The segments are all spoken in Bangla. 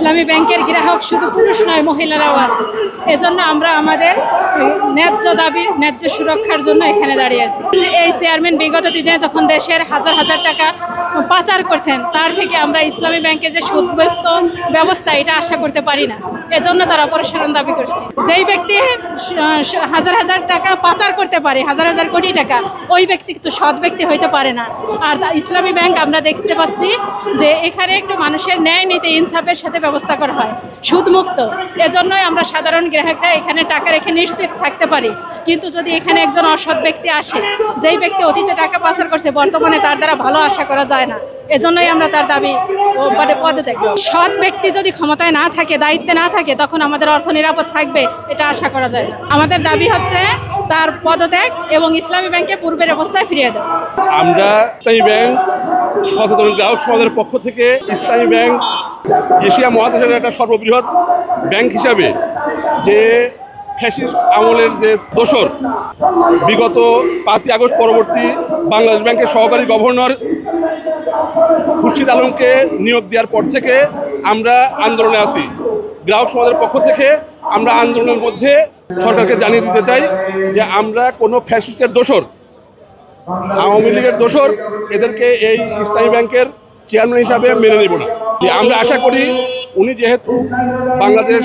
ইসলামী ব্যাংকের গ্রাহক শুধু পুরুষ নয়, মহিলারাও আছে। এজন্য আমরা আমাদের ন্যায্য দাবির ন্যায্য সুরক্ষার জন্য এখানে দাঁড়িয়ে আছি। এই চেয়ারম্যান বিগত দিনে যখন দেশের হাজার হাজার টাকা পাচার করছেন, তার থেকে আমরা ইসলামী ব্যাংকে যে সুদমুক্ত ব্যবস্থা, এটা আশা করতে পারি না। এজন্য তারা অপসারণ দাবি করছে। যেই ব্যক্তি হাজার হাজার টাকা পাচার করতে পারে, হাজার হাজার কোটি টাকা, ওই ব্যক্তি তো সৎ ব্যক্তি হইতে পারে না। আর ইসলামী ব্যাংক আমরা দেখতে পাচ্ছি যে এখানে একটু মানুষের ন্যায় নীতি ইনসাফের সাথে ব্যবস্থা করা হয়, সুদমুক্ত। এজন্যই আমরা সাধারণ গ্রাহকরা এখানে টাকা রেখে নিশ্চিত থাকতে পারি। কিন্তু যদি এখানে একজন অসৎ ব্যক্তি আসে, যেই ব্যক্তি অতীতে টাকা পাচার করছে, বর্তমানে তার দ্বারা ভালো আশা করা যায় না। এজন্যই আমরা তার দাবি পদত্যাগ। সৎ ব্যক্তি যদি ক্ষমতায় না থাকে, দায়িত্বে না থাকে, তখন আমাদের অর্থ নিরাপদ থাকবে এটা আশা করা যায় না। আমাদের দাবি হচ্ছে তার পদত্যাগ এবং ইসলামী ব্যাংকে পূর্বের অবস্থায় ফিরিয়ে দেয়। আমরা ইসলামী ব্যাংক সচেতন গ্রাহক সমাজের পক্ষ থেকে ইসলামী ব্যাংক এশিয়া মহাদেশের একটা সর্ববৃহৎ ব্যাংক হিসাবে যে ফ্যাসিস্ট আমলের যে দোসর, বিগত 5ই আগস্ট পরবর্তী বাংলাদেশ ব্যাংকের সহকারী গভর্নর খুরশিদ আলমকে নিয়োগ দেওয়ার পর থেকে আমরা আন্দোলনে আছি। গ্রাহক সমাজের পক্ষ থেকে আমরা আন্দোলনের মধ্যে সরকারকে জানিয়ে দিতে চাই যে আমরা কোনো ফ্যাসিস্টের দোসর, আওয়ামী লীগের দোসর, এদেরকে এই ইসলামী ব্যাংকের চেয়ারম্যান হিসাবে মেনে নেব না। আমরা আশা করি উনি যেহেতু বাংলাদেশ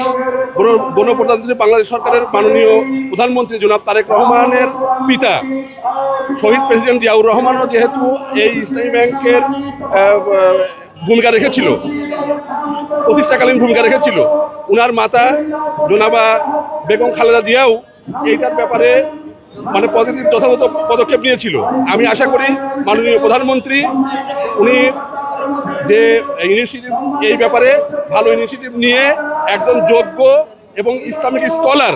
গণপ্রজাতন্ত্রী বাংলাদেশ সরকারের মাননীয় প্রধানমন্ত্রী জনাব তারেক রহমানের পিতা, শহীদ প্রেসিডেন্ট জিয়াউর রহমানও যেহেতু এই ইসলামী ব্যাংকের ভূমিকা রেখেছিল, প্রতিষ্ঠাকালীন ভূমিকা রেখেছিল, উনার মাতা জনাবা বেগম খালেদা জিয়াও এইটার ব্যাপারে পজিটিভ যথাযথ পদক্ষেপ নিয়েছিল। আমি আশা করি মাননীয় প্রধানমন্ত্রী উনি যে ইনিশিয়েটিভ, এই ব্যাপারে ভালো ইনিশিয়েটিভ নিয়ে একজন যোগ্য এবং ইসলামিক স্কলার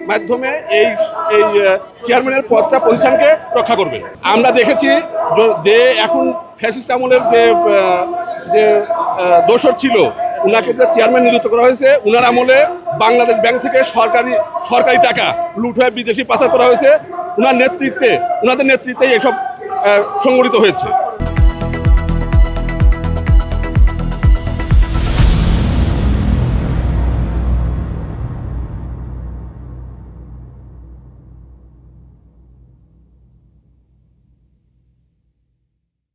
মাধ্যমে এই চেয়ারম্যানের পদটা প্রতিষ্ঠানকে রক্ষা করবেন। আমরা দেখেছি যে এখন ফ্যাসিস্ট আমলের যে দোসর ছিল, উনাকে যে চেয়ারম্যান নিযুক্ত করা হয়েছে, উনার আমলে বাংলাদেশ ব্যাংক থেকে সরকারি টাকা লুট হয়ে বিদেশি পাচার করা হয়েছে। ওনাদের নেতৃত্বে এইসব সংগঠিত হয়েছে।